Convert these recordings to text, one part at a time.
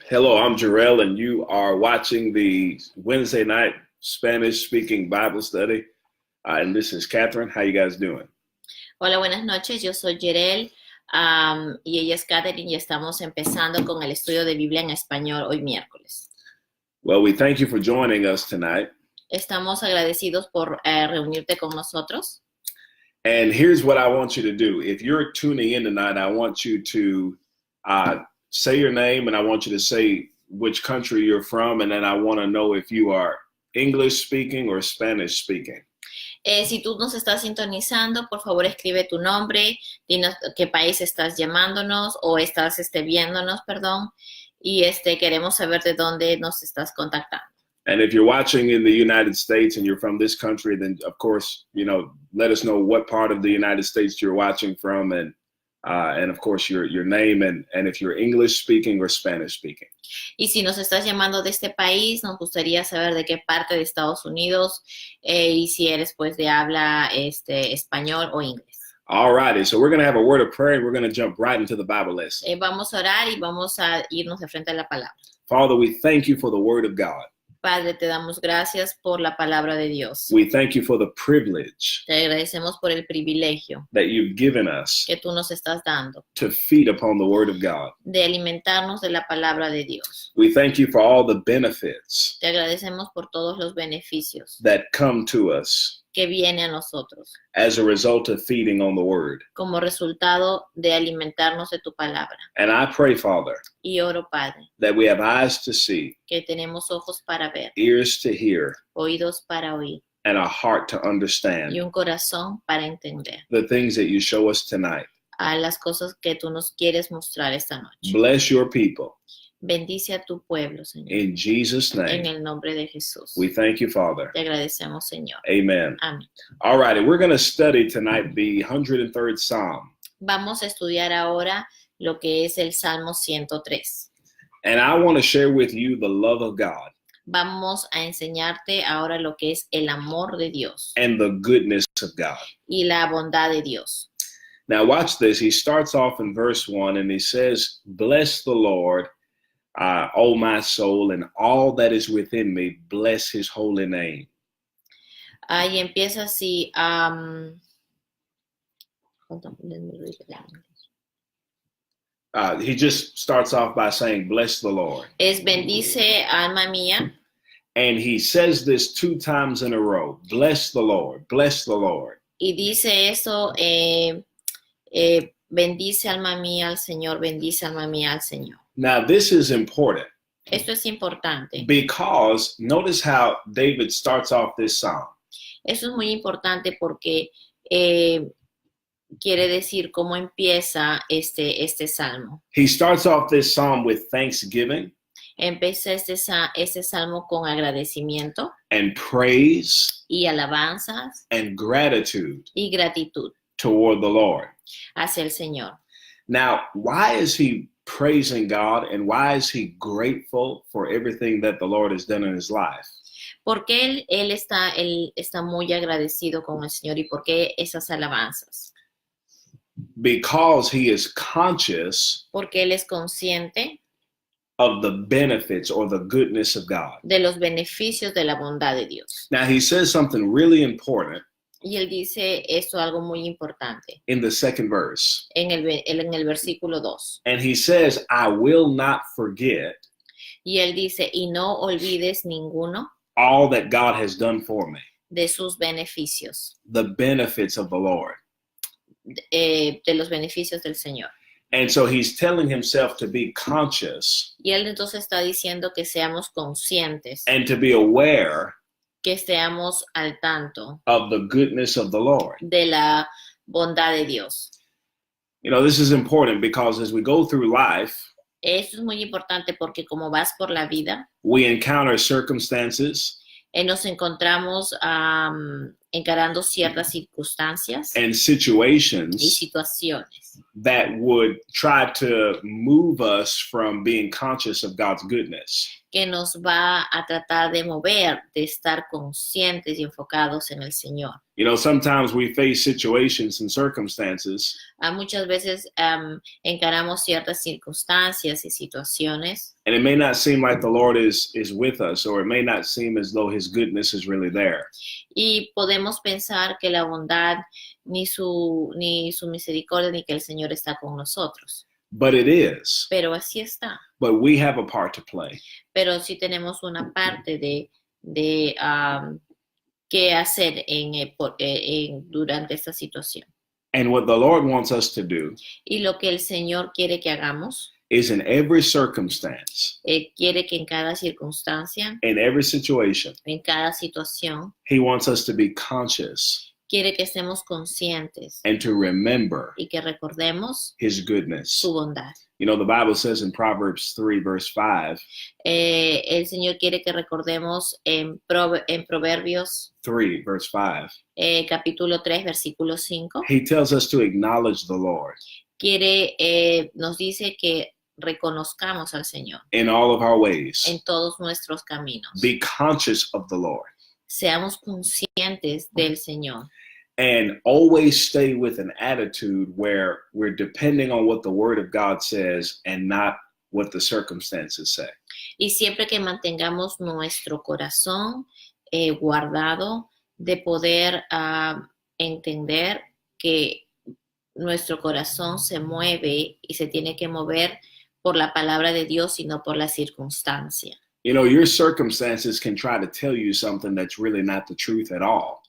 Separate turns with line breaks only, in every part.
Hello, I'm Jarrell, and you are watching the Wednesday night Spanish-speaking Bible study. And this is Catherine. How you guys doing?
Hola, buenas noches. Yo soy Yerel y ella es Catherine y estamos empezando con el estudio de Biblia en español hoy miércoles.
Well, we thank you for joining us tonight.
Estamos agradecidos por reunirte con nosotros.
And here's what I want you to do. If you're tuning in tonight, I want you to say your name, and I want you to say which country you're from, and then I want to know if you are English speaking or Spanish speaking.
Si tú nos estás sintonizando, por favor escribe tu nombre, dinos qué país estás llamándonos o estás viéndonos, perdón, y queremos saber de dónde nos estás contactando.
And if you're watching in the United States and you're from this country, then of course, let us know what part of the United States you're watching from, and of course your name, and if you're English speaking or Spanish speaking.
Y si nos estás llamando de este país, nos gustaría saber de qué parte de Estados Unidos y si eres pues de habla español o inglés.
All righty, so we're going to have a word of prayer and we're going to jump right into the Bible lesson.
Vamos a orar y vamos a irnos de frente a la palabra.
Father, we thank you for the word of God.
Padre, te damos gracias por la palabra de Dios.
We thank you for the privilege
Te agradecemos por el privilegio
that you've given us
que tú nos estás dando
to feed upon the word of God.
de alimentarnos de la palabra de Dios.
We thank you for all the benefits
Te agradecemos por todos los beneficios
that come to us
que vienen a nosotros
as a result of feeding on the word.
como resultado de alimentarnos de tu palabra.
And I pray, Father,
Y oro, Padre,
that we have eyes to see,
que tenemos ojos para ver,
ears to hear,
oídos para oír
and a heart to understand
y un corazón para entender
the things that you show us tonight.
a las cosas que tú nos quieres mostrar esta noche.
Bless your people.
Bendice a tu pueblo, Señor.
In Jesus'
En
name,
el nombre de Jesús.
we thank you, Father.
Te agradecemos, Señor.
Amen.
Amén.
All righty, we're going to study tonight the 103rd Psalm.
Vamos a estudiar ahora lo que es el Salmo 103.
And I want to share with you the love of God
Vamos a enseñarte ahora lo que es el amor de Dios
and the goodness of God.
y la bondad de Dios.
Now watch this. He starts off in verse 1 and he says, "Bless the Lord, O my soul, and all that is within me, bless his holy name."
Ahí empieza así. Hold on, let me read it out.
He just starts off by saying, "Bless the Lord."
Es bendice, alma mía.
And he says this 2 times in a row. Bless the Lord, bless the Lord.
Y dice eso, bendice, alma mía, al Señor, bendice, alma mía, al Señor.
Now this is important
Esto es importante.
because notice how David starts off this psalm.
Eso es muy importante porque quiere decir cómo empieza este salmo.
He starts off this psalm with thanksgiving
Empieza este salmo con agradecimiento
and praise
y alabanzas
and gratitude
y gratitud
toward the Lord.
hacia el Señor.
Now, why is he praising God and why is he grateful for everything that the Lord has done in his life?
Porque él está muy agradecido con el Señor y por qué esas alabanzas.
Because he is conscious
Porque él es consciente
of the benefits or the goodness of God.
de los beneficios de la bondad de Dios.
Now, he says something really important
Y él dice esto algo muy importante
in the second verse.
en el versículo 2.
And he says, "I will not forget
Y él dice, y no olvides ninguno
all that God has done for me."
de sus beneficios,
The benefits of the Lord.
de los beneficios del Señor.
And so he's telling himself to be conscious
Y él entonces está diciendo que seamos conscientes,
and to be aware
que estemos al tanto
of the goodness of the Lord.
de la bondad de Dios.
This is important because as we go through life,
Esto es muy importante porque como vas por la vida,
we encounter circumstances
nos encontramos encarando ciertas circunstancias
and
y
situations
situaciones
that would try to move us from being conscious of God's goodness.
que nos va a tratar de mover, de estar conscientes y enfocados en el Señor.
You know, sometimes we face situations and circumstances,
Muchas veces encaramos ciertas circunstancias y situaciones
and it may not seem like the Lord is with us, or it may not seem as though his goodness is really there.
y podemos pensar que la bondad ni su misericordia ni que el Señor está con nosotros.
But it is.
Pero así está.
But we have a part to play.
Pero sí tenemos una parte de qué hacer durante esta situación.
And what the Lord wants us to do
Y lo que el Señor quiere que hagamos,
is in every circumstance,
quiere que en cada circunstancia,
in every situation,
en cada situación,
he wants us to be conscious
quiere que estemos conscientes
and to remember
y que recordemos
his goodness.
su bondad.
You know, the Bible says in Proverbs 3, verse 5,
El Señor quiere que recordemos en Proverbios
3, verse 5,
capítulo 3, versículo 5.
he tells us to acknowledge the Lord
Nos dice que reconozcamos al Señor
in all of our ways.
en todos nuestros caminos.
Be conscious of the Lord
Seamos conscientes del Señor
and always stay with an attitude where we're depending on what the Word of God says and not what the circumstances say.
y siempre que mantengamos nuestro corazón guardado de poder entender que nuestro corazón se mueve y se tiene que mover por la palabra de Dios y no por la circunstancia.
You know, your circumstances can try to tell you something that's really not the truth at all.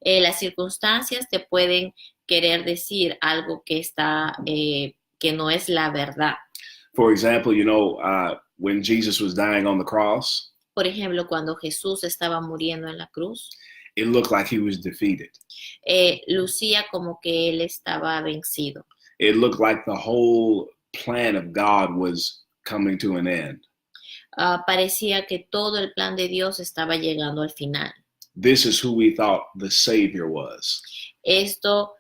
Las circunstancias te pueden querer decir algo que que no es la verdad.
For example, you know, when Jesus was dying on the cross,
Por ejemplo, cuando Jesús estaba muriendo en la cruz,
it looked like he was defeated.
lucía como que él estaba vencido.
It looked like the whole plan of God was coming to an end.
Parecía que todo el plan de Dios estaba llegando al final.
This is who we thought the Savior was.
Esto,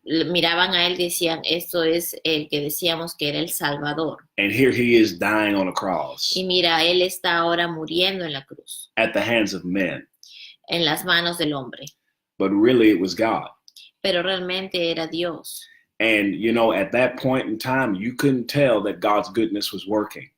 miraban a él y decían, esto es el que decíamos que era el Salvador.
And here he is dying on a cross
Y mira, él está ahora muriendo en la cruz,
at the hands of men.
en las manos del hombre.
But really, it was God.
Pero realmente era Dios.
And, you know, at that point in time, you couldn't tell that God's goodness was working.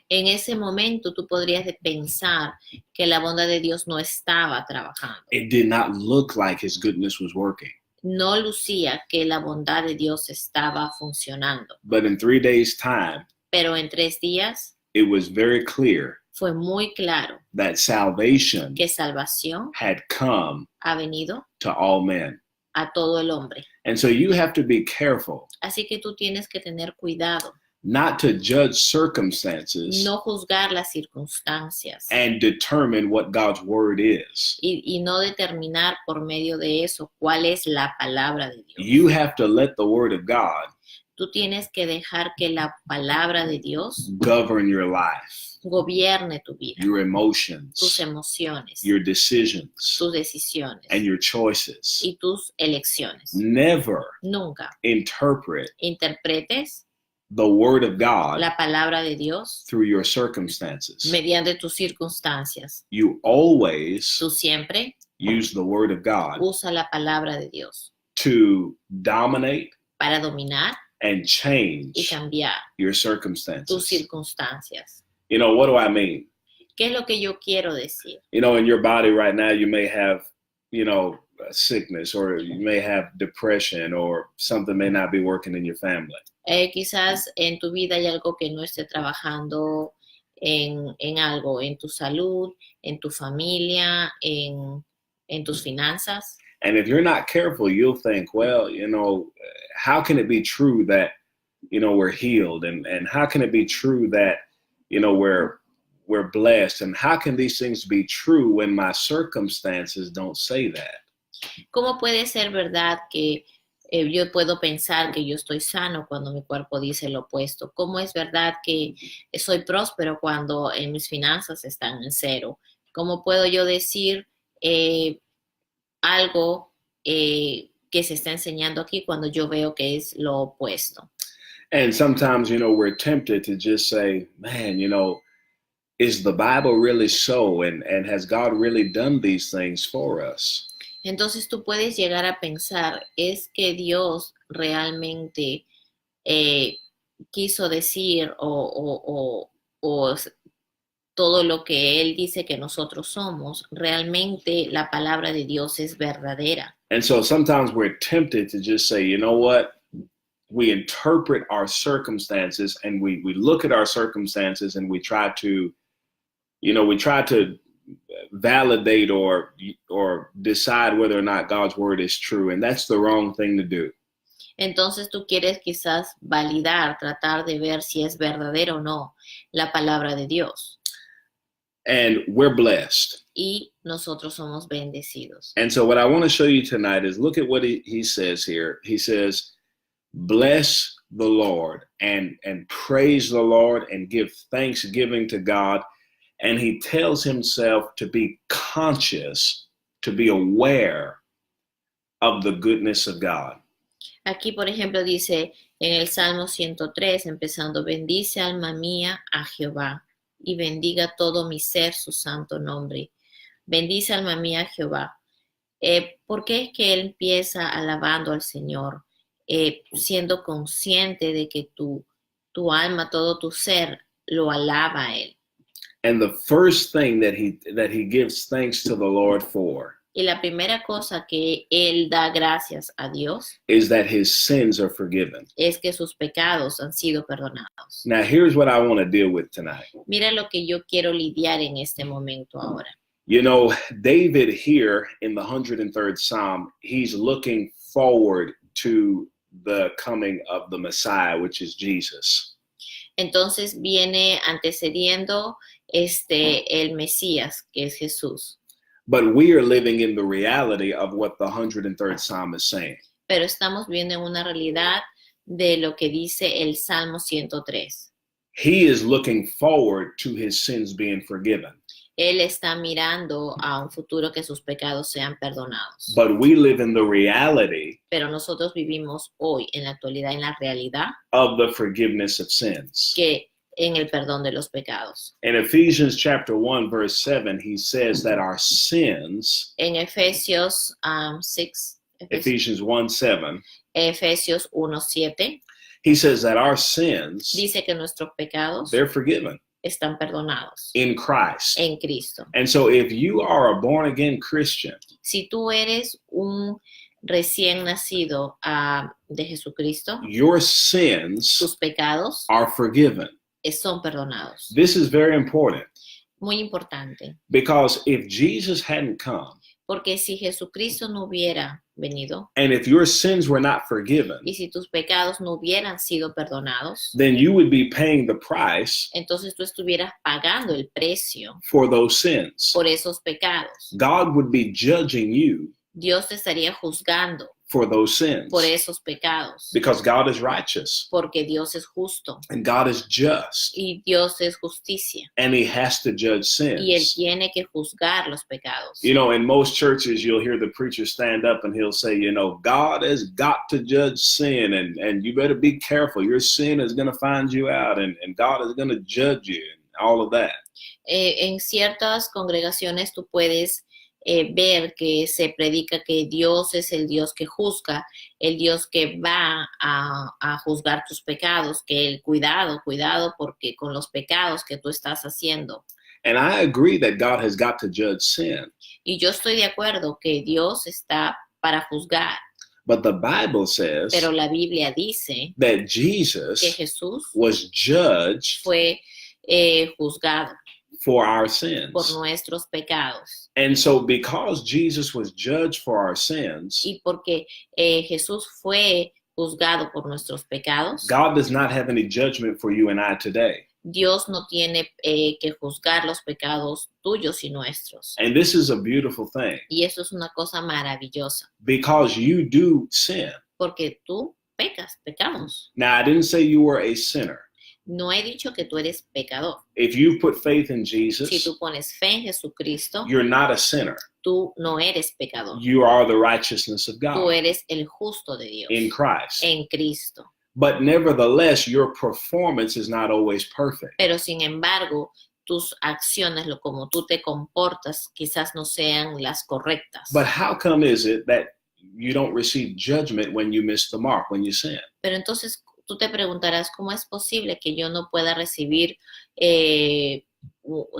En ese momento tú podrías pensar que la bondad de Dios no estaba trabajando.
It did not look like his goodness was working.
No lucía que la bondad de Dios estaba funcionando.
But in 3 days' time,
Pero en 3 días
it was very clear
fue muy claro
that salvation
que salvación
had come
ha venido
to all men.
a todo el hombre.
And so you have to be careful
Así que tú tienes que tener cuidado,
not to judge circumstances
no juzgar las circunstancias
and determine what God's word is.
y no determinar por medio de eso cuál es la palabra de Dios.
You have to let the word of God
Tú tienes que dejar que la palabra de Dios
govern your life,
gobierne tu vida,
your
tus
emotions,
emociones,
your decisions,
tus decisiones
and your choices.
y tus elecciones.
Never
Nunca
interpret
interpretes
the word of God
la palabra de Dios
through your circumstances.
mediante tus circunstancias.
You always
Tú siempre
use the word of God
usa la palabra de Dios
to dominate
para dominar
and
y
change
cambiar
your
tus
circumstances.
circunstancias.
You know, what do I mean?
¿Qué es lo que yo quiero decir?
You know, in your body right now, you may have, you know, sickness, or you may have depression, or something may not be working in your family.
Quizás en tu vida hay algo que no esté trabajando en algo, en tu salud, en tu familia, en tus finanzas.
And if you're not careful, you'll think, well, you know, how can it be true that, you know, we're healed? And how can it be true that, you know, we're blessed? And how can these things be true when my circumstances don't say that?
¿Cómo puede ser verdad que yo puedo pensar que yo estoy sano cuando mi cuerpo dice lo opuesto? ¿Cómo es verdad que soy próspero cuando mis finanzas están en cero? ¿Cómo puedo yo decir algo que se está enseñando aquí cuando yo veo que es lo opuesto?
And sometimes, you know, we're tempted to just say, man, you know, is the Bible really so? And has God really done these things for us?
Entonces tú puedes llegar a pensar, ¿es que Dios realmente quiso decir o todo lo que Él dice que nosotros somos? Realmente la palabra de Dios es verdadera.
And so sometimes we're tempted to just say, you know what? We interpret our circumstances and we look at our circumstances and we try to, we try to validate or decide whether or not God's word is true. And that's the wrong thing to do.
Entonces tú quieres quizás validar, tratar de ver si es verdadera o no la palabra de Dios.
And we're blessed.
Y nosotros somos bendecidos.
And so what I want to show you tonight is look at what he says here. He says, bless the Lord and praise the Lord and give thanksgiving to God. And he tells himself to be conscious, to be aware of the goodness of God.
Aquí, por ejemplo, dice en el Salmo 103, empezando, bendice alma mía a Jehová y bendiga todo mi ser su santo nombre. Bendice alma mía a Jehová. ¿Por qué es que él empieza alabando al Señor? Siendo consciente de que tu alma, todo tu ser, lo alaba a él.
And the first thing that he gives thanks to the Lord for
Y la primera cosa que él da gracias a Dios
is that his sins are forgiven.
es que sus pecados han sido perdonados.
Now, here's what I want to deal with tonight.
Mira lo que yo quiero lidiar en este momento ahora.
You know, David here in the 103rd Psalm, he's looking forward to the coming of the Messiah, which is Jesus.
Entonces viene antecediendo el Mesías, que es Jesús.
But we are living in the reality of what the 103rd Psalm is saying.
Pero estamos viendo en una realidad de lo que dice el Salmo 103.
He is looking forward to his sins being forgiven.
Él está mirando a un futuro que sus pecados sean perdonados.
But we live in the reality
Pero nosotros vivimos hoy, en la actualidad, en la realidad
of the forgiveness of sins.
que en el perdón de los pecados.
In Ephesians chapter 1, verse 7, he says that our sins,
En Efesios 6,
Ephesians 1:7,
Efesios 1:7,
he says that our sins,
dice que nuestros pecados
they're forgiven
están perdonados
in Christ.
en Cristo.
And so if you are a born-again Christian,
Si tú eres un recién nacido de Jesucristo,
your sins
tus pecados
are forgiven.
son perdonados.
This is very important
Muy importante,
because if Jesus hadn't come
porque si Jesucristo no hubiera venido
and if your sins were not forgiven,
y si tus pecados no hubieran sido perdonados,
then you would be paying the price
entonces tú estuvieras pagando el precio
for those sins.
por esos pecados.
God would be judging you
Dios te estaría juzgando
for those sins
por esos pecados,
because God is righteous
porque Dios es justo
and God is just
y Dios es justicia
and he has to judge
y Él
sins.
tiene que juzgar los pecados.
You know, in most churches, you'll hear the preacher stand up and he'll say, you know, God has got to judge sin and you better be careful. Your sin is going to find you out and God is going to judge you and all of that.
En ciertas congregaciones tú puedes ver que se predica que Dios es el Dios que juzga, el Dios que va a juzgar tus pecados, que el cuidado porque con los pecados que tú estás haciendo.
And I agree that God has got to judge sin.
Y yo estoy de acuerdo que Dios está para juzgar,
But the Bible says
pero la Biblia dice
that
que
Jesus
Jesús
was judged
fue juzgado
for our
por
sins.
nuestros pecados.
And so because Jesus was judged for our sins,
Y porque Jesús fue juzgado por nuestros pecados,
God does not have any judgment for you and I today.
Dios no tiene que juzgar los pecados tuyos y nuestros.
And this is a beautiful thing
Y eso es una cosa maravillosa,
because you do sin.
porque tú pecamos.
Now, I didn't say you were a sinner.
No he dicho que tú eres pecador.
If you put faith in
Si
Jesus,
tú pones fe en Jesucristo,
you're not a sinner.
tú no eres pecador.
You are the righteousness of
Tú
God
eres el justo de Dios
in Christ.
en Cristo.
But nevertheless, your performance is not always perfect.
Pero sin embargo, tus acciones, lo como tú te comportas, quizás no sean las correctas.
But how come is it that you don't receive judgment when you miss the mark, when you sin?
Pero entonces tú te preguntarás, ¿cómo es posible que yo no pueda recibir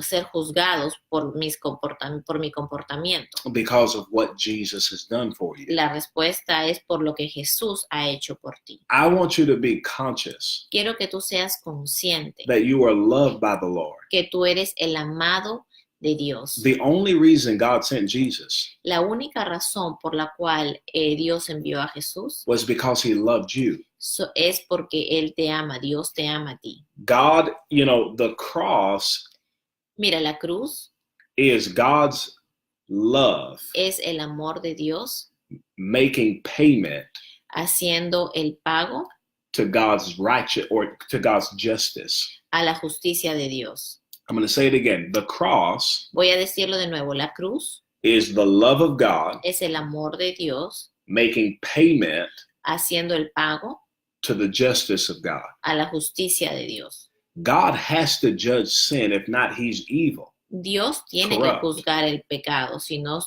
ser juzgados por mi comportamiento?
Because of what Jesus has done for you.
La respuesta es por lo que Jesús ha hecho por ti.
I want you to be conscious
Quiero que tú seas consciente
that you are loved by the Lord.
que tú eres el amado de Dios.
The only reason God sent Jesus
La única razón por la cual Dios envió a Jesús
was because he loved you.
es porque Él te ama, Dios te ama a ti.
God, the cross
Mira, la cruz
is God's love
es el amor de Dios
making payment
haciendo el pago
to God's righteous or to God's justice.
a la justicia de Dios.
I'm going to say it again. The cross
Voy a decirlo de nuevo, la cruz
is the love of God
es el amor de Dios
making payment
haciendo el pago
to the justice of God.
a la justicia de Dios.
God has to judge sin, if not, he's evil.
Dios tiene
Corrupt.
que juzgar el pecado, si no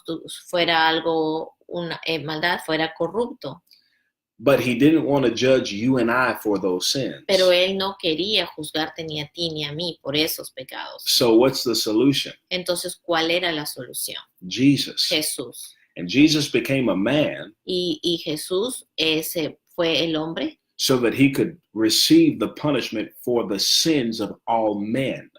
fuera algo, una maldad, fuera corrupto.
But he didn't want to judge you and I for those sins.
Pero Él no quería juzgarte ni a ti ni a mí por esos pecados.
So what's the solution?
Entonces, ¿cuál era la solución?
Jesus.
Jesús.
And Jesus became a man
Y Jesús ese fue el hombre
so that he could receive the punishment for the sins of all men.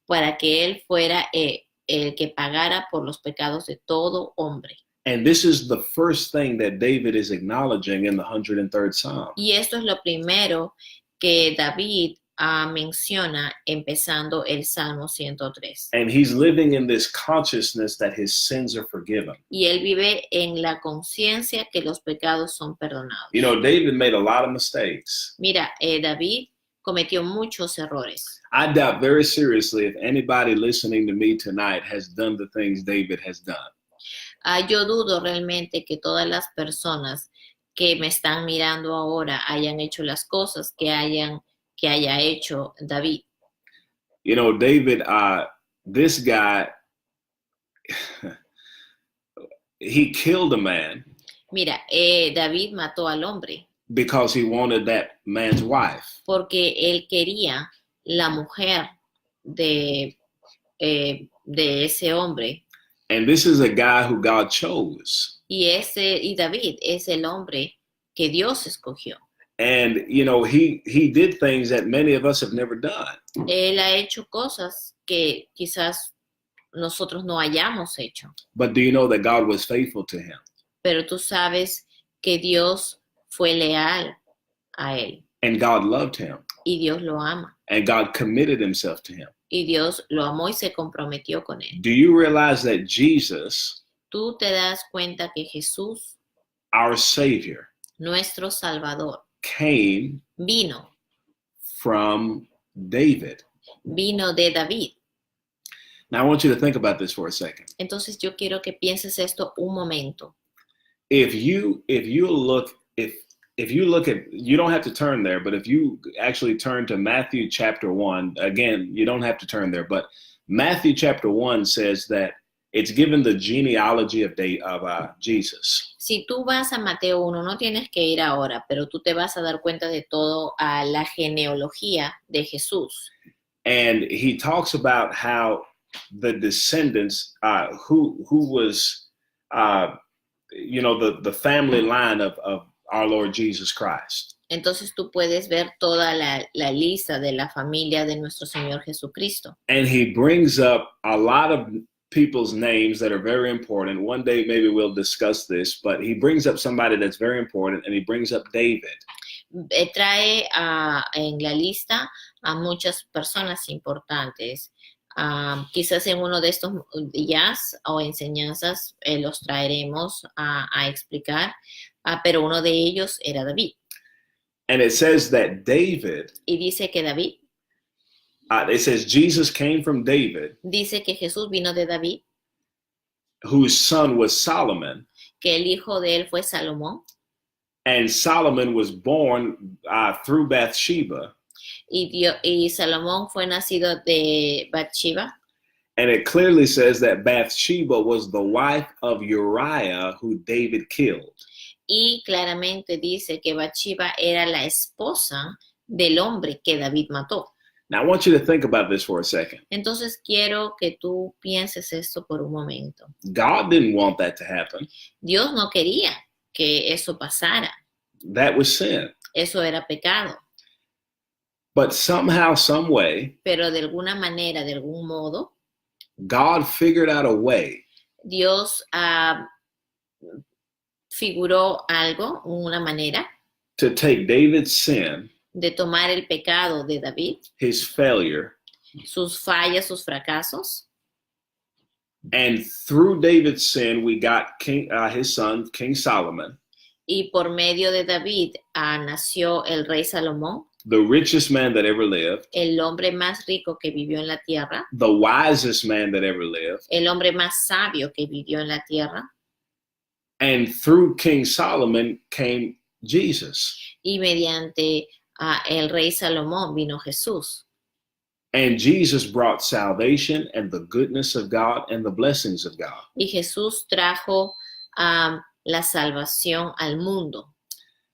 para que Él fuera el que pagara por los pecados de todo hombre.
And this is the first thing that David is acknowledging in the 103rd Psalm.
Y esto es lo primero que David menciona empezando el Salmo 103.
And he's living in this consciousness that his sins are forgiven.
Y él vive en la conciencia que los pecados son perdonados.
David made a lot of mistakes.
Mira, David cometió muchos errores.
I doubt very seriously if anybody listening to me tonight has done the things David has done.
Yo dudo realmente que todas las personas que me están mirando ahora hayan hecho las cosas que haya hecho David.
David, this guy, he killed a man.
Mira, David mató al hombre
Because he wanted that man's wife.
porque él quería la mujer de ese hombre.
And this is a guy who God chose.
Y David es el hombre que Dios escogió.
And, he did things that many of us have never done.
Él ha hecho cosas que quizás nosotros no hayamos hecho.
But do you know that God was faithful to him?
Pero tú sabes que Dios fue leal a él.
And God loved him.
Y Dios lo ama.
And God committed himself to him.
Y Dios lo amó y se comprometió con él.
Do you realize that Jesus,
Tú te das cuenta que Jesús,
our Savior,
nuestro Salvador,
came
vino
from David?
de David.
Now, I want you to think about this for a second.
Entonces yo quiero que pienses esto un momento.
If you look at, you don't have to turn there, but if you actually turn to Matthew chapter 1, again, you don't have to turn there, but Matthew chapter 1 says that it's given the genealogy of Jesus.
Si tú vas a Mateo 1, no tienes que ir ahora, pero tú te vas a dar cuenta de todo a la genealogía de Jesús.
And he talks about how the descendants, who was, the family line of our Lord Jesus Christ.
Entonces tú puedes ver toda la lista de la familia de nuestro Señor Jesucristo.
And he brings up a lot of people's names that are very important. One day maybe we'll discuss this, but he brings up somebody that's very important, and he brings up David.
Trae en la lista a muchas personas importantes. Quizás en uno de estos días o enseñanzas los traeremos a explicar, pero uno de ellos era David.
And it says that David,
Y dice que David,
it says Jesus came from David,
dice que Jesús vino de David,
whose son was Solomon,
que el hijo de él fue Salomón,
and Solomon was born through Bathsheba.
y Salomón fue nacido de Bathsheba.
And it clearly says that Bathsheba was the wife of Uriah, who David killed.
Y claramente dice que Bathsheba era la esposa del hombre que David mató.
Now, I want you to think about this for a second.
Entonces quiero que tú pienses esto por un momento.
God didn't want that to happen.
Dios no quería que eso pasara.
That was sin.
Eso era pecado.
But somehow, some way,
Pero de alguna manera, de algún modo,
God figured out a way
Dios figuró algo, una manera
to take David's sin,
de tomar el pecado de David,
his failure,
sus fallas, sus fracasos,
and through David's sin, we got his son, King Solomon,
y por medio de David nació el rey Salomón,
the richest man that ever lived,
el hombre más rico que vivió en la tierra,
the wisest man that ever lived.
el hombre más sabio que vivió en la tierra,
And through King Solomon came Jesus.
y mediante el rey Salomón vino Jesús.
And Jesus brought salvation and the goodness of God and the blessings of God.
Y Jesús trajo la salvación al mundo.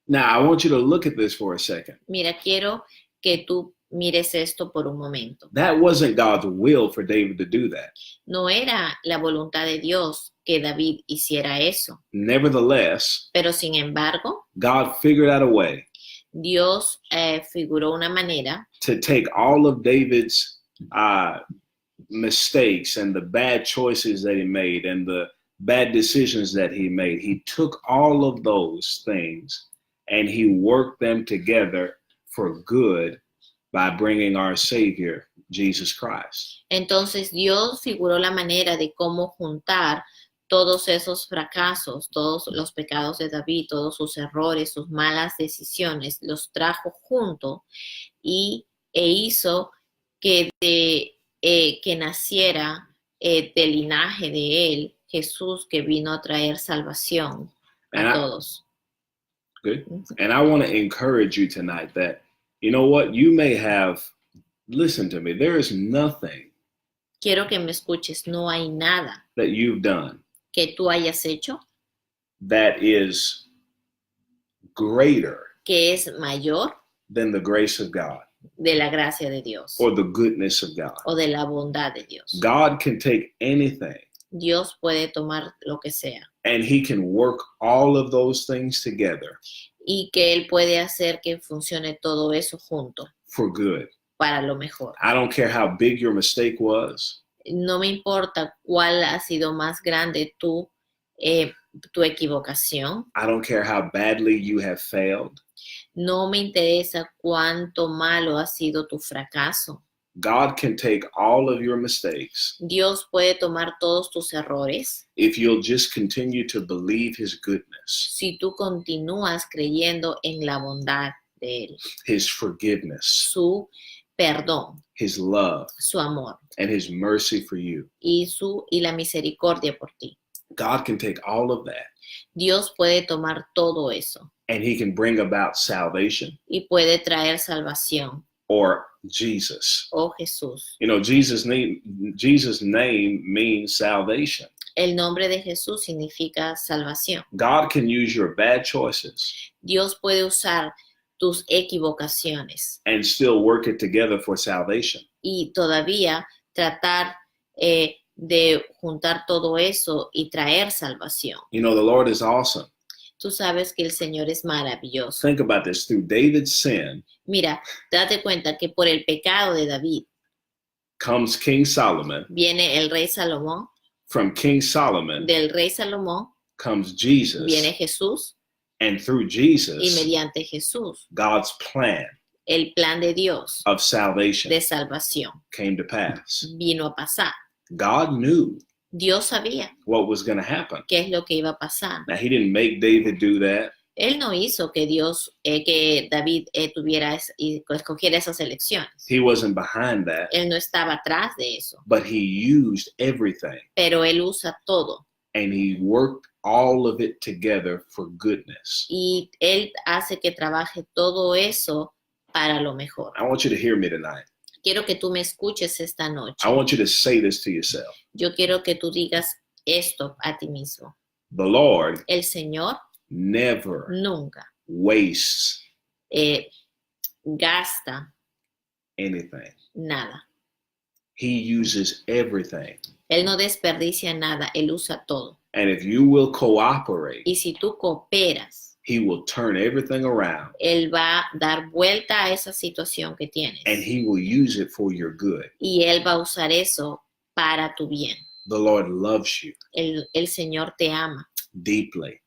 Now, I want you to look at this for a second.
Mira, quiero que tú mires esto por un momento.
That wasn't God's will for David to do that.
No era la voluntad de Dios que David hiciera eso.
Nevertheless,
Pero sin embargo,
God figured out a way
Dios figuró una manera
to take all of David's mistakes and the bad choices that he made and the bad decisions that he made. He took all of those things and he worked them together for good by bringing our Savior, Jesus Christ.
Entonces Dios figuró la manera de cómo juntar todos esos fracasos, todos los pecados de David, todos sus errores, sus malas decisiones, los trajo junto e hizo que naciera del linaje de él Jesús, que vino a traer salvación a todos.
Good. And I want to encourage you tonight that, you know what, you may have, listen to me, there is nothing
Quiero que me escuches, no hay nada
that you've done
que tú hayas hecho
that is greater
que es mayor
than the grace of God
de la gracia de Dios
or the goodness of God.
o de la bondad de Dios.
God can take anything
Dios puede tomar lo que sea
and he can work all of those things together
y que Él puede hacer que funcione todo eso junto
for good.
para lo mejor.
I don't care how big your mistake was.
No me importa cuál ha sido más grande tu equivocación.
I don't care how badly you have failed.
No me interesa cuánto malo ha sido tu fracaso.
God can take all of your mistakes
Dios puede tomar todos tus errores
if you'll just continue to believe his goodness,
si tú continúas creyendo en la bondad de Él,
his forgiveness,
su perdón,
his love,
su amor
and his mercy for you.
y la misericordia por ti.
God can take all of that
Dios puede tomar todo eso
and he can bring about salvation
y puede traer salvación.
or Jesus.
Oh Jesús.
You know, Jesus' name means salvation.
El nombre de Jesús significa salvación.
God can use your bad choices
Dios puede usar tus equivocaciones
and still work it together for salvation.
y todavía tratar de juntar todo eso y traer salvación.
You know, the Lord is awesome.
Tú sabes que el Señor es maravilloso.
Think about this. Through David's sin
Mira, date cuenta que por el pecado de David
comes King Solomon.
viene el rey Salomón.
From King Solomon
Del rey Salomón
comes Jesus.
viene Jesús.
And through
Y
Jesus,
mediante Jesús,
God's plan
el plan de Dios
of salvation
de salvación
came to pass.
vino a pasar.
God knew
Dios sabía
what was going to happen.
qué es lo que iba a pasar.
Now, he didn't make David do that.
Él no hizo que que David escogiera esas elecciones.
He wasn't behind that.
Él no estaba atrás de eso.
But he used everything
Pero él usa todo
and he worked all of it together for goodness.
y él hace que trabaje todo eso para lo mejor.
I want you to hear me tonight.
Quiero que tú me escuches esta noche.
I want you to say this to yourself.
Yo quiero que tú digas esto a ti mismo.
The Lord
El Señor
never
nunca
wastes
gasta
anything.
nada.
He uses everything.
Él no desperdicia nada, Él usa todo.
And if you will cooperate,
Y si tú cooperas,
He will turn everything around
Él va a dar vuelta a esa situación que tienes.
and He will use it for your good.
Y Él va a usar eso para tu bien.
The Lord loves you
El Señor te ama
deeply.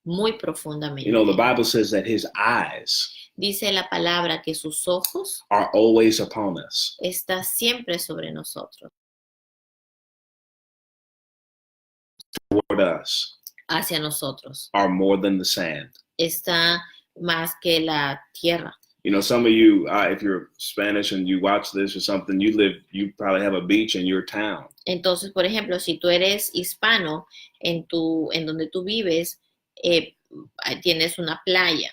muy profundamente.
You know, the Bible says that His eyes
Dice la palabra que sus ojos
are always upon us.
están siempre sobre nosotros,
Toward us
hacia nosotros.
are more than the sand.
Está más que la tierra.
You know, some of you, if you're Spanish and you watch this or something, you probably have a beach in your town.
Entonces, por ejemplo, si tú eres hispano, en donde tú vives, tienes una playa.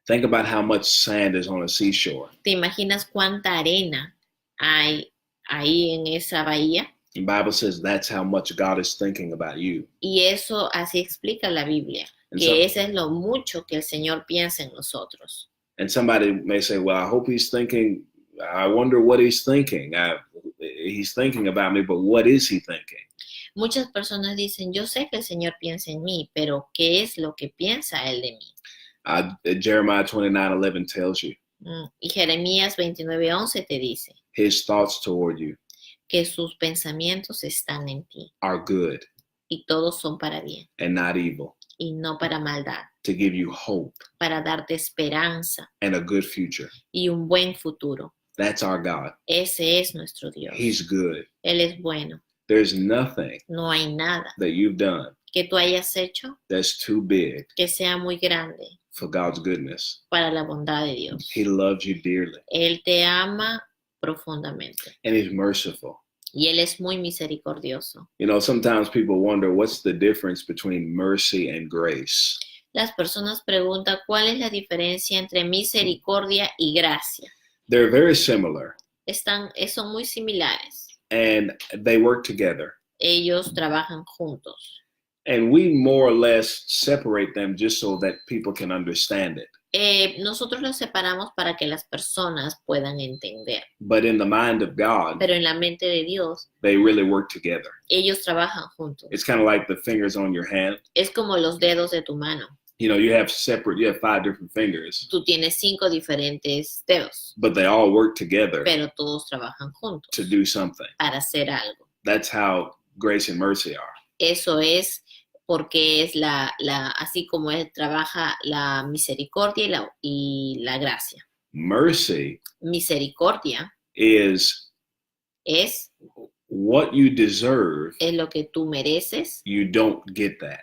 Think about how much sand is on a seashore.
¿Te imaginas cuánta arena hay ahí en esa bahía?
The Bible says that's how much God is thinking about you.
Y eso así explica la Biblia,
And
que eso es lo mucho que el Señor piensa en nosotros.
And somebody may say, well, I hope he's thinking, I wonder what he's thinking. He's thinking about me, but what is he thinking?
Muchas personas dicen, yo sé que el Señor piensa en mí, pero ¿qué es lo que piensa Él de mí?
Jeremiah 29:11 tells you.
Y Jeremías 29:11 te dice
His thoughts toward you
que sus pensamientos están en ti
are good
y todos son para bien
and not evil,
y no para maldad,
to give you hope
para darte esperanza
and a good future.
y un buen futuro.
That's our God.
Ese es nuestro Dios.
He's good.
Él es bueno.
There's nothing
No hay nada
that you've done
que tú hayas hecho
that's too big
que sea muy grande
for God's goodness.
para la bondad de Dios.
He loves you dearly
Él te ama profundamente
and he's merciful.
y Él es muy misericordioso.
You know, sometimes people wonder what's the difference between mercy and grace.
Las personas preguntan cuál es la diferencia entre misericordia y gracia.
They're very similar
Son muy similares.
and they work together.
Ellos trabajan juntos.
And we more or less separate them just so that people can understand it.
Nosotros los separamos para que las personas puedan entender.
But in the mind of God,
Pero en la mente de Dios,
they really work together.
ellos trabajan juntos.
It's kind of like the fingers on your hand.
Es como los dedos de tu mano.
You know, you have 5 different fingers,
Tú tienes 5 diferentes dedos,
but they all work together
pero todos trabajan juntos
to do something.
para hacer algo.
That's how grace and mercy are.
Eso es porque es así como Él trabaja la misericordia y la gracia.
Mercy
Misericordia
is
es
what you deserve.
lo que tú mereces
You don't get that.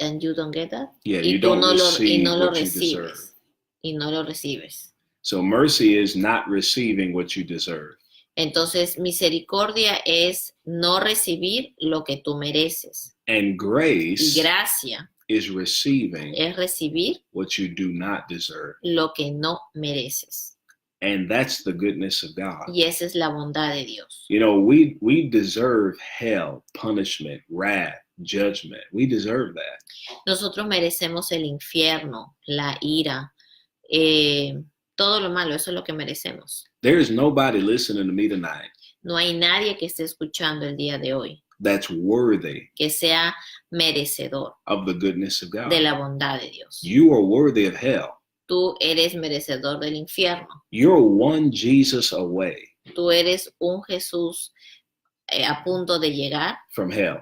and you don't get that.
Yeah,
Y
you
tú
don't
no
receive
lo
what you deserve.
recibes. Y no lo recibes.
So mercy is not receiving what you deserve.
Entonces, misericordia es no recibir lo que tú mereces.
And
Y
grace
gracia
is receiving
es recibir
what you do not deserve.
lo que no mereces.
And that's the goodness of God.
Y esa es la bondad de Dios.
You know, we deserve hell, punishment, wrath, judgment. We deserve that.
Nosotros merecemos el infierno, la ira, todo lo malo, eso es lo que merecemos.
There is nobody listening to me tonight
No hay nadie que esté escuchando el día de hoy
that's worthy
que sea merecedor
of the goodness of God.
de la bondad de Dios.
You are worthy of hell.
Tú eres merecedor del infierno.
You're one Jesus away
Tú eres un Jesús a punto de llegar
from hell.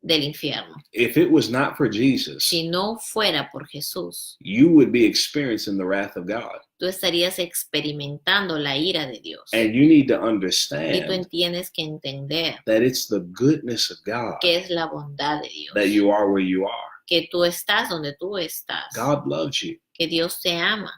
del infierno.
If it was not for Jesus,
Si no fuera por Jesús,
you would be experiencing the wrath of God.
tú estarías experimentando la ira de Dios.
And you need to
Y tú
understand
tienes que entender
that it's the goodness of God
que es la bondad de Dios.
that you are where you are.
Que tú estás donde tú estás.
God loves you.
Que Dios te ama.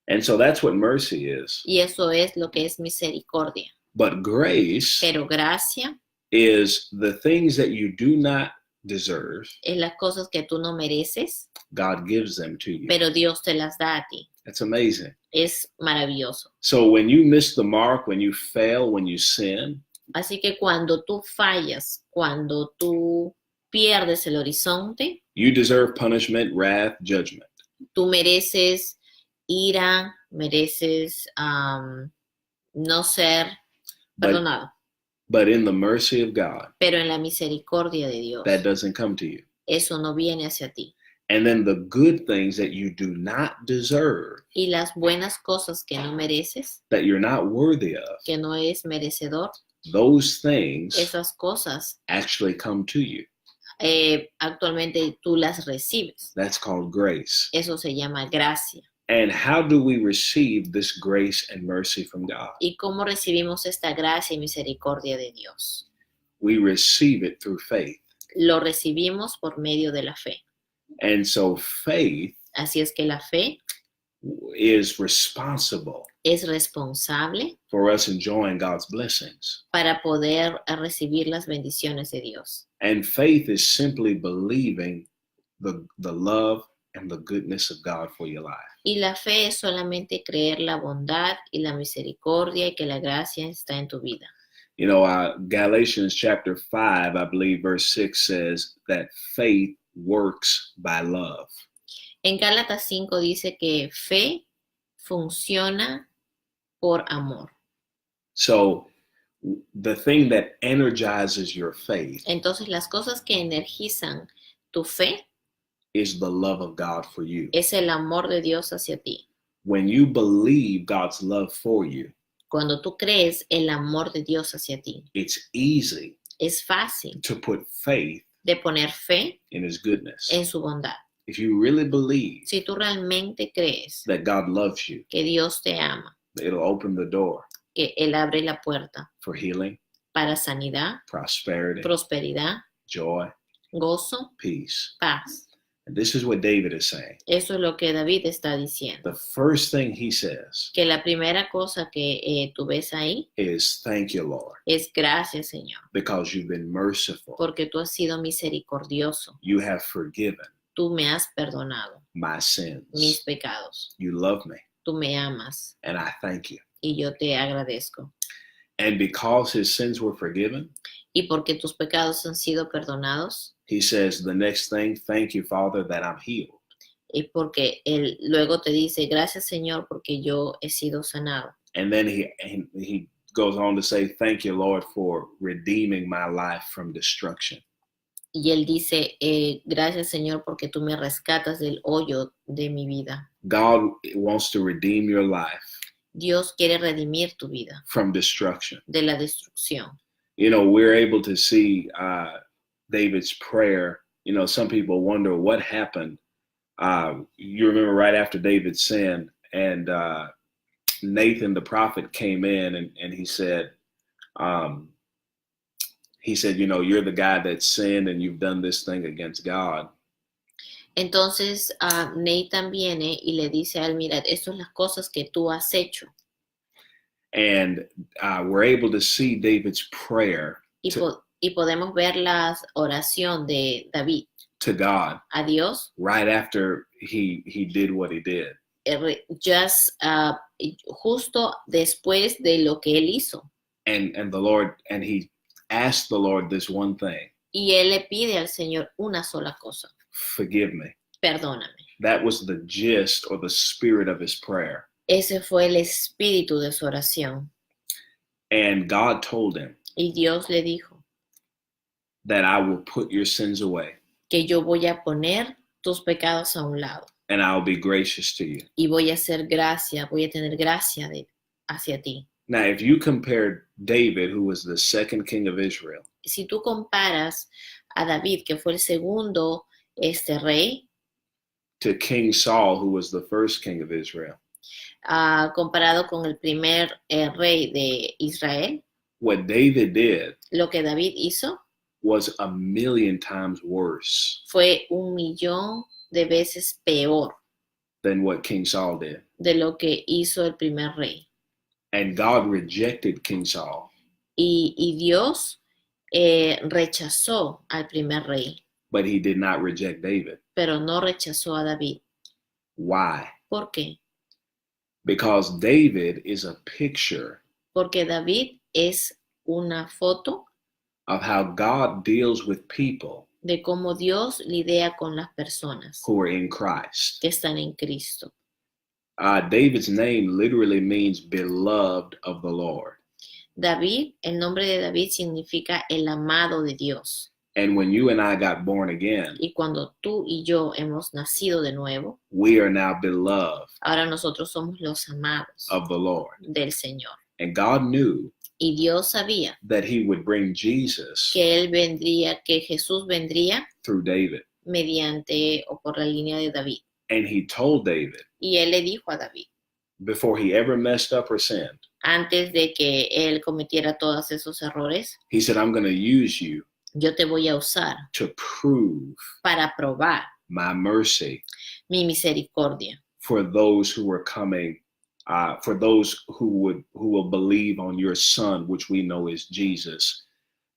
And so that's what mercy is.
Y eso es lo que es misericordia.
But grace
Pero gracia
is the things that you do not deserve,
es las cosas que tú no mereces,
God gives them to you.
pero Dios te las da a ti.
That's amazing.
Es maravilloso.
So when you miss the mark, when you fail, when you sin,
Así que cuando tú fallas, cuando tú pierdes el horizonte,
you deserve punishment, wrath, judgment.
tú mereces ira, mereces no ser
But,
perdonado.
but in the mercy of God,
Pero en la misericordia de Dios,
that doesn't come to you.
eso no viene hacia ti.
And then the good things that you do not deserve,
Y las buenas cosas que no mereces,
that you're not worthy of,
que no eres merecedor,
those things
esas cosas
actually come to you.
actualmente tú las recibes.
That's called grace.
Eso se llama gracia.
And how do we receive this grace and mercy from God?
¿Y cómo recibimos esta gracia y misericordia de Dios?
We receive it through faith.
Lo recibimos por medio de la fe.
And so faith
Así es que la fe
is responsible
es responsable
for us enjoying God's blessings.
para poder recibir las bendiciones de Dios.
And faith is simply believing the love and the goodness of God for your life.
Y la fe es solamente creer la bondad y la misericordia y que la gracia está en tu vida.
You know, Galatians chapter 5, I believe verse 6 says that faith works by love.
En Gálatas 5 dice que fe funciona por amor.
So the thing that energizes your faith
Entonces las cosas que energizan tu fe
is the love of God for you.
es el amor de Dios hacia ti.
When you believe God's love for you,
Cuando tú crees el amor de Dios hacia ti,
it's easy
es fácil
to put faith
de poner fe
in His goodness.
en su bondad.
If you really believe
Si tú realmente crees
that God loves you,
que Dios te ama,
it'll open the door
que Él abre la puerta
for healing,
para sanidad,
prosperity,
prosperidad,
joy,
gozo,
peace.
paz.
And this is what David is saying.
Eso es lo que David está diciendo.
The first thing he says
Que la primera cosa que tú ves ahí
is, thank you, Lord,
es gracias, Señor,
because you've been merciful.
porque tú has sido misericordioso.
You have forgiven
Tú me has perdonado
my sins.
mis pecados.
You love me,
Tú me amas
and I thank you.
y yo te agradezco.
And because his sins were forgiven,
Y porque tus pecados han sido perdonados,
he says the next thing, thank you, Father, that I'm healed.
y porque Él luego te dice, gracias, Señor, porque yo he sido sanado.
And then he goes on to say, thank you, Lord, for redeeming my life from destruction.
Y Él dice, gracias, Señor, porque tú me rescatas del hoyo de mi vida.
God wants to redeem your life
Dios quiere redimir tu vida
from destruction.
de la destrucción.
You know, we're able to see David's prayer. You know, some people wonder what happened. You remember right after David sinned, and Nathan the prophet came in and he said, you know, you're the guy that sinned and you've done this thing against God.
Entonces Nathan viene y le dice a él, mira, estas son las cosas que tú has hecho.
And we're able to see David's prayer
Y podemos ver la oración de David
to God
a Dios
right after he did what he did.
Justo después de lo que él hizo.
And the Lord, and he asked the Lord this one thing.
Y él le pide al Señor una sola cosa.
Forgive me.
Perdóname.
That was the gist or the spirit of his prayer.
Ese fue el espíritu de su oración.
And God told him
Y Dios le dijo
that I will put your sins away
que yo voy a poner tus pecados a un lado.
and I'll be gracious to you.
Y voy a hacer gracia, voy a tener gracia hacia ti.
Now, if you compare David, who was the second king of Israel,
Si tú comparas a David, que fue el segundo rey,
to King Saul, who was the first king of Israel,
comparado con el primer rey de Israel,
what David did
lo que David hizo
was 1,000,000 times worse
fue 1,000,000 de veces peor
than what King Saul did.
de lo que hizo el primer rey.
And God rejected King Saul.
Y Dios rechazó al primer rey.
but he did not reject David.
pero no rechazó a David.
Why?
¿Por qué?
Because David is a picture
Porque David es una foto
of how God deals with people
de cómo Dios lidia con las personas
who are in Christ.
que están en Cristo.
David's name literally means beloved of the Lord.
David, el nombre de David significa el amado de Dios.
And when you and I got born again,
Y cuando tú y yo hemos nacido de nuevo,
we are now beloved
ahora nosotros somos los amados
of the Lord.
del Señor.
And God knew
Y Dios sabía
that he would bring Jesus
que Jesús vendría
through David.
mediante o por la línea de David.
And he told David,
Y él le dijo a David,
before he ever messed up or sinned,
antes de que él cometiera todos esos errores,
he said, I'm going to use you
yo te voy a usar
to prove
para probar
my mercy
mi misericordia
for those who are coming, for those who will believe on your son, which we know is Jesus,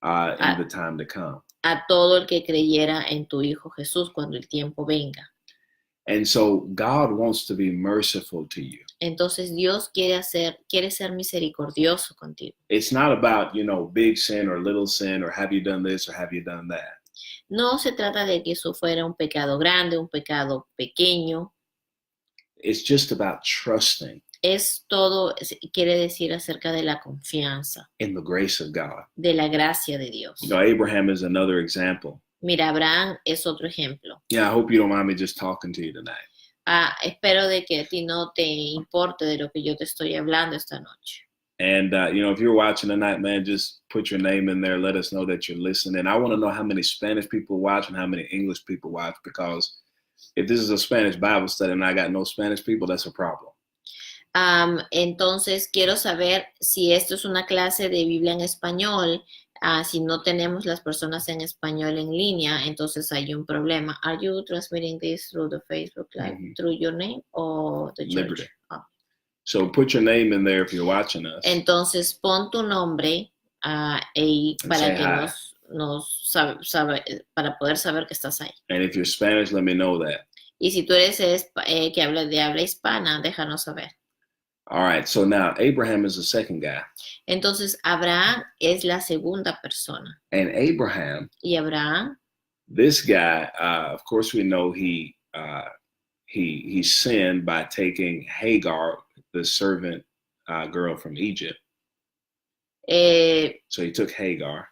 in the time to come.
a todo el que creyera en tu Hijo Jesús cuando el tiempo venga.
And so God wants to be merciful to you.
Entonces Dios quiere ser misericordioso contigo.
It's not about, big sin or little sin or have you done this or have you done that.
No se trata de que eso fuera un pecado grande, un pecado pequeño.
It's just about trusting
Quiere decir acerca de la confianza,
in the grace of God.
de la gracia de Dios.
Abraham is another example.
Mira, Abraham es otro ejemplo.
Yeah, I hope you don't mind me just talking to you tonight.
Espero de que a ti no te importe de lo que yo te estoy hablando esta noche.
And, if you're watching tonight, man, just put your name in there. Let us know that you're listening. I want to know how many Spanish people watch and how many English people watch, because if this is a Spanish Bible study and I got no Spanish people, that's a problem.
Entonces, quiero saber si esto es una clase de Biblia en español. Si no tenemos las personas en español en línea, entonces hay un problema. Are you transmitting this through the Facebook Live, through your name or the church?
Liberty. So put your name in there if you're watching us.
Entonces, pon tu nombre ahí para que para poder saber que estás ahí.
And if you're Spanish, let me know that.
Y si tú eres que habla de habla hispana, déjanos saber.
All right, so now Abraham is the second guy.
Entonces, Abraham es la segunda persona.
And Abraham,
y Abraham,
this guy, of course, we know he sinned by taking Hagar, the servant girl from Egypt. So he took Hagar.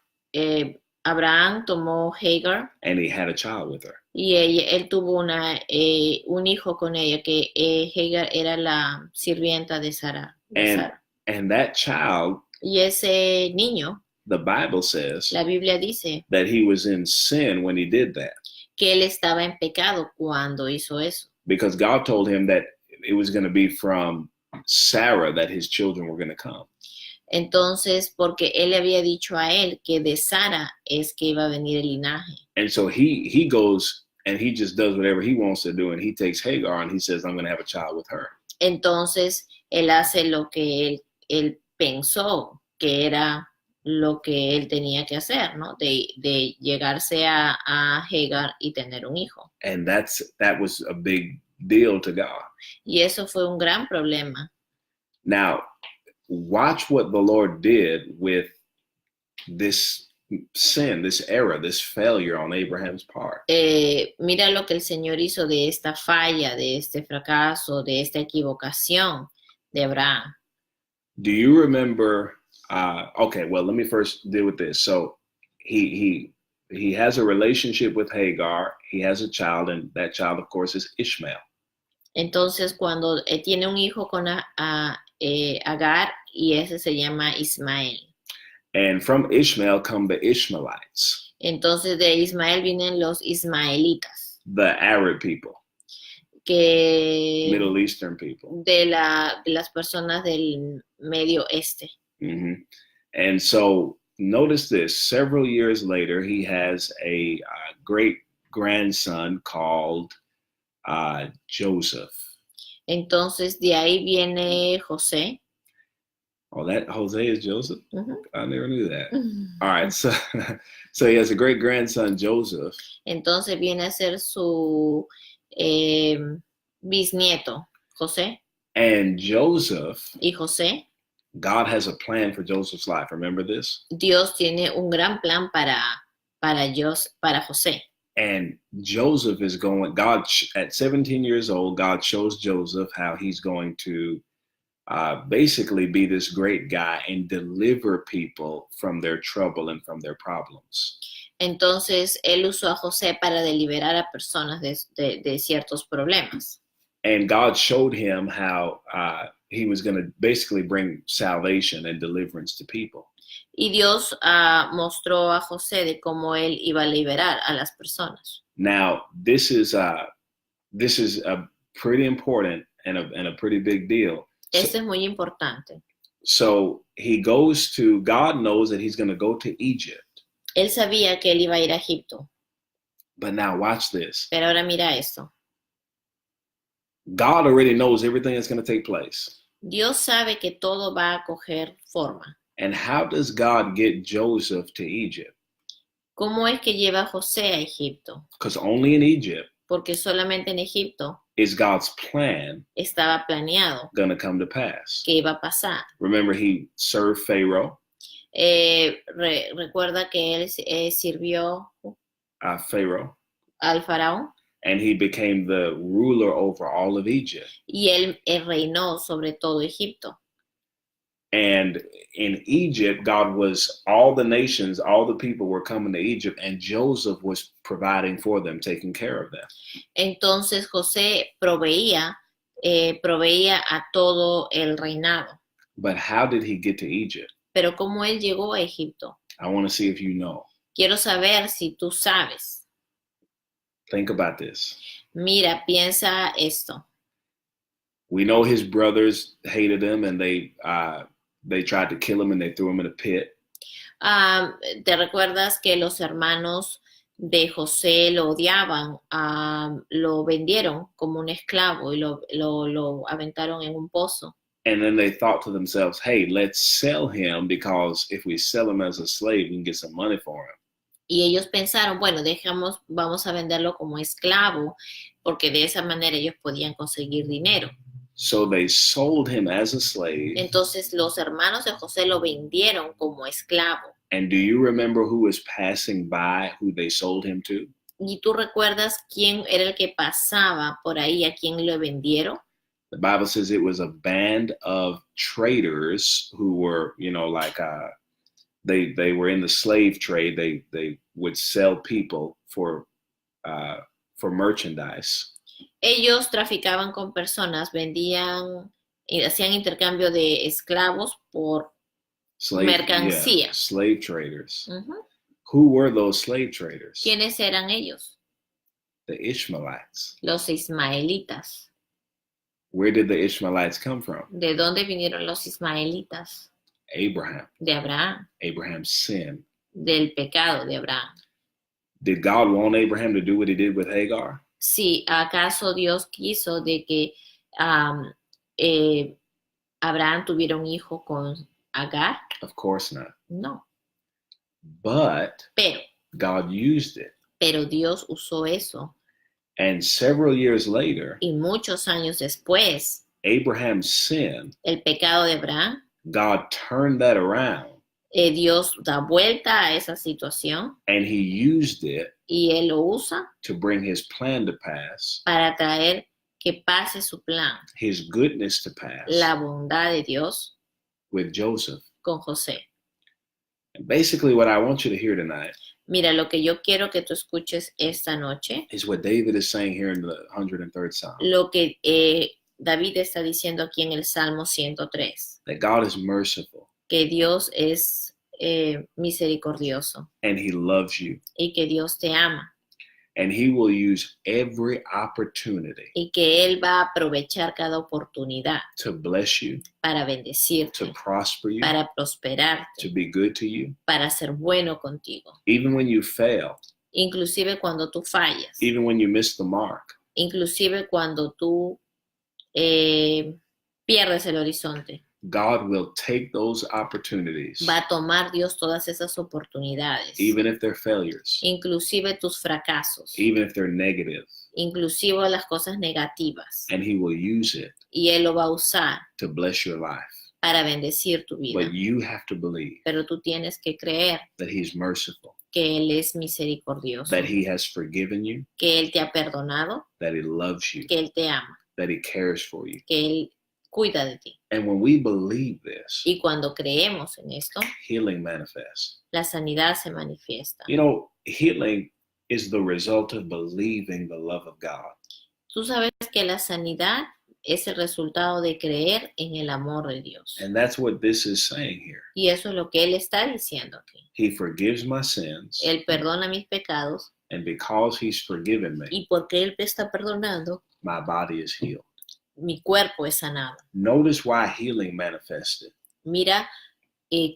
Abraham tomó Hagar.
And he had a child with her.
Y él tuvo un hijo con ella, que Hagar era la sirvienta de Sara.
And that child,
y ese niño,
the Bible says,
la Biblia dice,
that he was in sin when he did that.
Que él estaba en pecado cuando hizo eso.
Because God told him that it was going to be from Sarah that his children were going to come.
Entonces, porque él le había dicho a él que de Sara es que iba a venir el linaje.
And so he goes and he just does whatever he wants to do, and he takes Hagar and he says, I'm going to have a child with her.
Entonces, él hace lo que él pensó que era lo que él tenía que hacer, ¿no? De llegarse a Hagar y tener un hijo.
And that was a big deal to God.
Y eso fue un gran problema.
Now, watch what the Lord did with this sin, this error, this failure on Abraham's part.
Mira lo que el Señor hizo de esta falla, de este fracaso, de esta equivocación de Abraham.
Do you remember? Okay, well, let me first deal with this. So he has a relationship with Hagar. He has a child, and that child, of course, is Ishmael.
Entonces, cuando tiene un hijo con Agar, y ese se llama Ismael.
And from Ishmael come the Ishmaelites.
Entonces, de Ismael vienen los ismaelitas.
The Arab people. Middle Eastern people.
De las personas del Medio Este.
Mm-hmm. And so, notice this. Several years later, he has a great grandson called Joseph.
Entonces, de ahí viene José.
Oh, that Jose is Joseph?
Ujú.
I never knew that. All right, so so he has a great grandson, Joseph,
Entonces viene a ser su eh, bisnieto, José.
and Joseph,
Y José,
God has a plan for Joseph's life. Remember this?
Dios tiene un gran plan para José.
And Joseph is going, at 17 years old, God shows Joseph how he's going to basically be this great guy and deliver people from their trouble and from their problems.
Entonces, él usó a José para deliberar a personas de ciertos problemas.
And God showed him how he was going to basically bring salvation and deliverance to people.
Y Dios mostró a José de cómo él iba a liberar a las personas.
Now, this is a pretty important and a pretty big deal.
Esto es muy importante.
So God knows that he's going to go to Egypt.
Él sabía que él iba a ir a Egipto.
But now watch this.
Pero ahora mira esto.
God already knows everything that's going to take place.
Dios sabe que todo va a coger forma.
And how does God get Joseph to Egypt?
¿Cómo es que lleva a José a Egipto?
Because only in Egypt
Porque solamente en Egipto
is God's plan
estaba planeado
going to come to pass.
que iba a pasar.
Remember, he served Pharaoh.
Recuerda que él sirvió
Pharaoh.
al faraón.
And he became the ruler over all of Egypt.
Y él reinó sobre todo Egipto.
And in Egypt, all the nations, all the people were coming to Egypt, and Joseph was providing for them, taking care of them.
Entonces José proveía a todo el reinado.
But how did he get to Egypt?
Pero ¿cómo él llegó a Egipto?
I want to see if you know.
Quiero saber si tú sabes.
Think about this.
Mira, piensa esto.
We know his brothers hated him, and they tried to kill him, and they threw him in a pit.
¿Te recuerdas que los hermanos de José lo odiaban? Lo vendieron como un esclavo y lo aventaron en un pozo.
And then they thought to themselves, hey, let's sell him, because if we sell him as a slave, we can get some money for him.
Y ellos pensaron, bueno, vamos a venderlo como esclavo, porque de esa manera ellos podían conseguir dinero.
So they sold him as a slave.
Entonces los hermanos de José lo vendieron como esclavo.
And do you remember who was passing by, who they sold him to?
¿Y tú recuerdas quién era el que pasaba por ahí, a quién lo vendieron?
The Bible says it was a band of traders who were, they were in the slave trade. They would sell people for merchandise.
Ellos traficaban con personas, vendían y hacían intercambio de esclavos por mercancía.
Yeah, slave traders.
Uh-huh.
Who were those slave traders?
¿Quiénes eran ellos?
The Ishmaelites.
Los ismaelitas.
Where did the Ishmaelites come from?
¿De dónde vinieron los ismaelitas?
Abraham.
De Abraham.
Abraham's sin.
Del pecado de Abraham.
Did God want Abraham to do what he did with Hagar?
Sí, ¿acaso Dios quiso de que Abraham tuviera un hijo con Agar?
Of course not.
No.
But
Pero
God used it.
Pero Dios usó eso.
And several years later,
y muchos años después,
Abraham's sin,
el pecado de Abraham,
God turned that around.
Dios da vuelta a esa situación.
And he used it
y él lo usa
to bring his plan to pass.
Para traer que pase su plan.
His goodness to pass.
La bondad de Dios
with Joseph.
Con José.
And basically what I want you to hear tonight.
Mira, lo que yo quiero que tú escuches esta noche
is what David is saying here in the 103rd Psalm.
Lo que David está diciendo aquí en el Salmo 103.
That God is merciful.
Que Dios es misericordioso.
And he loves you.
Y que Dios te ama.
And he will use every opportunity.
Y que él va a aprovechar cada oportunidad.
To bless you.
Para bendecirte.
To prosper you.
Para prosperarte.
To be good to you.
Para ser bueno contigo.
Even when you fail.
Inclusive cuando tú fallas.
Even when you miss the mark.
Inclusive cuando tú pierdes el horizonte.
God will take those opportunities,
Va a tomar Dios todas esas oportunidades,
even if they're failures,
inclusive tus fracasos,
even if they're negative,
inclusive las cosas negativas,
and He will use it
y Él lo va a usar
to bless your life.
para bendecir tu vida.
But you have to believe
Pero tú tienes que creer
that He's merciful,
que Él es misericordioso,
that He has forgiven you,
que Él te ha perdonado,
that He loves you,
que Él te ama,
that He cares for you.
que Él cuida de ti.
And when we believe this,
Y cuando creemos en esto,
healing manifests.
la sanidad se manifiesta.
You know, healing is the result of believing the love of God.
Tú sabes que la sanidad es el resultado de creer en el amor de Dios.
And that's what this is saying here.
Y eso es lo que Él está diciendo aquí.
He forgives my sins,
Él perdona mis pecados
and because He's forgiven me,
y porque Él te está perdonando,
my body is healed.
mi cuerpo es sanado.
Notice why healing manifested.
Mira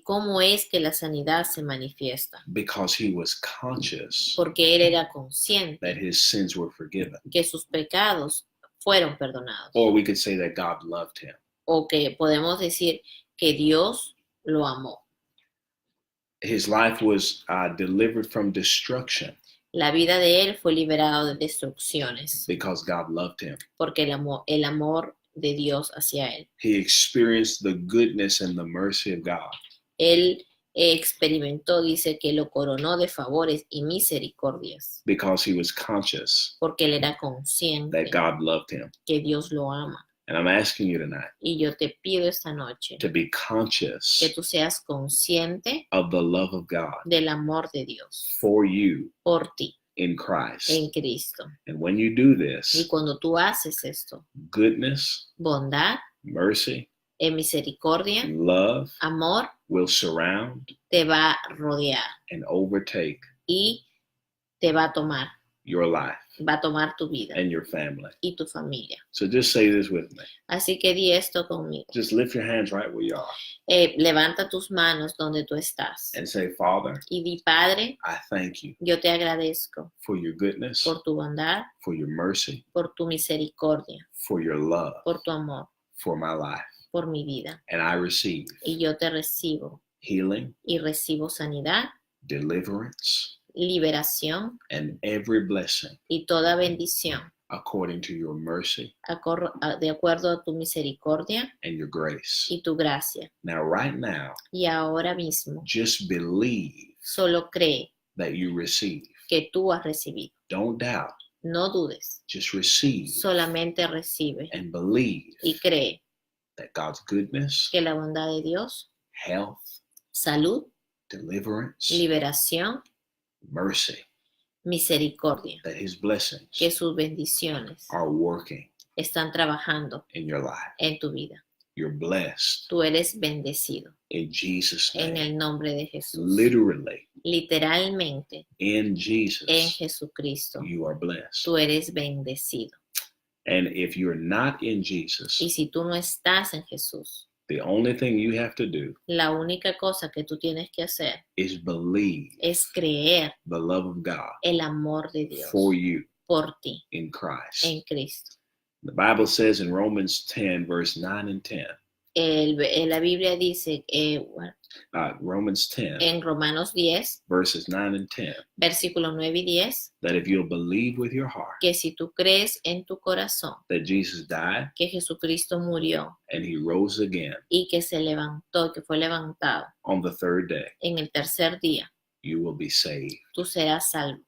cómo es que la sanidad se manifiesta.
Because He was conscious
Porque Él era consciente
that His sins were forgiven.
que sus pecados fueron perdonados.
Or we could say that God loved Him.
O que podemos decir que Dios lo amó.
His life was delivered from destruction
La vida de Él fue liberada de destrucciones
because God loved Him.
porque el amor de Dios hacia Él.
He experienced the goodness and the mercy of God.
Él experimentó, dice, que lo coronó de favores y misericordias
Because He was conscious
porque Él era consciente
that God loved Him.
que Dios lo ama.
And I'm asking you tonight
Y yo te pido esta noche
to be
que
conscious
tú seas consciente
of the love of God
del amor de Dios
for you
por ti
in Christ.
en Cristo.
And when you do
Y
this,
cuando tú haces esto,
goodness,
bondad,
mercy,
misericordia,
love
amor,
will surround
te va a rodear
and overtake
y te va a tomar tu vida
and your family.
y tu familia.
So just say this with me.
Así que di esto conmigo.
Just lift your hands right where you are
Levanta tus manos donde tú estás
and say, Father,
y di, Padre,
I thank you
yo te agradezco
for your goodness,
por tu bondad,
for your mercy,
por tu misericordia,
for your love,
por tu amor,
for my life.
por mi vida.
And I receive
Y yo te recibo
healing,
y recibo sanidad,
deliverance,
liberación
and every blessing
y toda bendición
according to your mercy
de acuerdo a tu misericordia
and your grace.
y tu gracia.
Now, right now,
Y ahora mismo,
just believe
solo cree
that you receive.
que tú has recibido.
Don't doubt.
No dudes,
Just receive
solamente recibe
and believe
y cree
that God's goodness,
que la bondad de Dios,
health,
salud,
deliverance,
liberación,
mercy,
misericordia,
that His blessings
que sus bendiciones
are working
están trabajando
in your life.
en tu vida.
You're blessed
Tú eres bendecido
in Jesus'
en
name.
el nombre de Jesús.
Literally,
Literalmente,
in
en
Jesus,
Jesucristo,
you are blessed.
tú eres bendecido.
And if you're not in
Y
Jesus,
si tú no estás en Jesús,
the only thing you have to do
la única cosa que tú tienes que hacer
is believe
es creer
the love of God
el amor de Dios
for you
por ti
in Christ.
en Cristo.
The Bible says in Romans 10, verse 9 and 10,
La Biblia dice
Romans 10,
en Romanos 10,
verses 9 and 10,
versículos 9 y 10,
that if you'll believe with your heart
que si tú crees en tu corazón
that Jesus died
que Jesucristo murió
and He rose again
y que se levantó, que fue levantado
on the third day,
en el tercer día,
you will be saved.
tú serás salvo.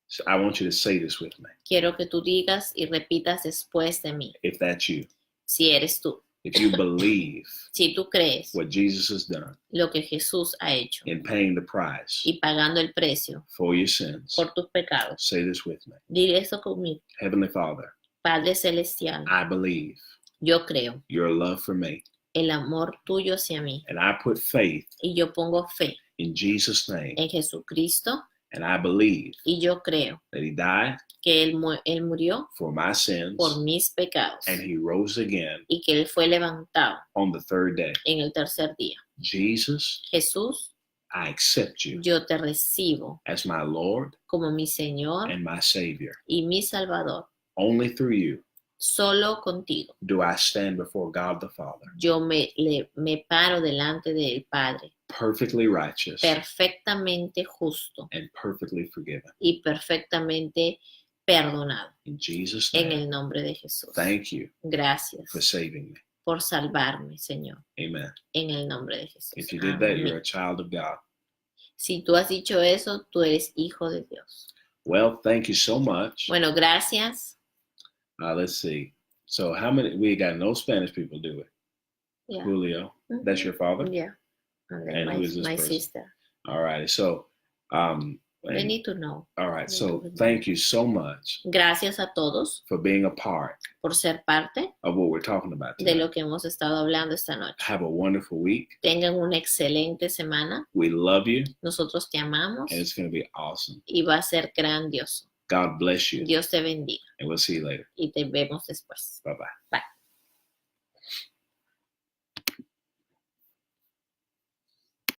So I want you to say this with me,
Quiero que tú digas y repitas después de mí,
if that's you.
si eres tú.
If you believe
Si tú crees
what Jesus has done
lo que Jesús ha hecho
in paying the price
y pagando el precio
for your sins,
por tus pecados,
say this with me.
dile eso conmigo.
Heavenly Father,
Padre Celestial,
I believe
yo creo
your love for me,
el amor tuyo hacia mí
and I put faith
y yo pongo fe
in Jesus' name,
en Jesucristo
and I believe
y yo creo
that He died
que Él murió
for my sins,
por mis pecados
and He rose again
y que Él fue levantado
on the third day.
en el tercer día.
Jesus,
Jesús,
I accept you
yo te recibo
as my Lord
como mi Señor
and my Savior.
y mi Salvador.
Only through you
Solo contigo.
do I stand before God the Father,
Yo me paro delante del Padre,
perfectly righteous
perfectamente justo
and perfectly forgiven.
y perfectamente perdonado.
In Jesus'
En
name,
el nombre de Jesús.
thank you
Gracias
for saving me.
por salvarme, Señor.
Amen.
En el nombre de Jesús.
If you did that,
Amén.
you're a child of God.
Si tú has dicho eso, tú eres hijo de Dios.
Well, thank you so much.
Bueno, gracias.
Let's see. So how many, we got no Spanish people, do we?
Yeah.
Julio,
Mhm.
that's your father?
Yeah. And then
And who is this
my
person?
sister.
All righty. So,
They need to know.
all right.
They
So
need to know.
thank you so much
Gracias a todos
for being a part
por ser parte
of what we're talking about
de
today.
lo que hemos estado hablando esta noche.
Have a wonderful week.
Tengan una excelente semana.
We love you,
Nosotros te amamos
and it's going to be awesome.
y va a ser grandioso.
God bless you,
Dios te bendiga
and we'll see you later.
y te vemos después.
Bye-bye.
Bye.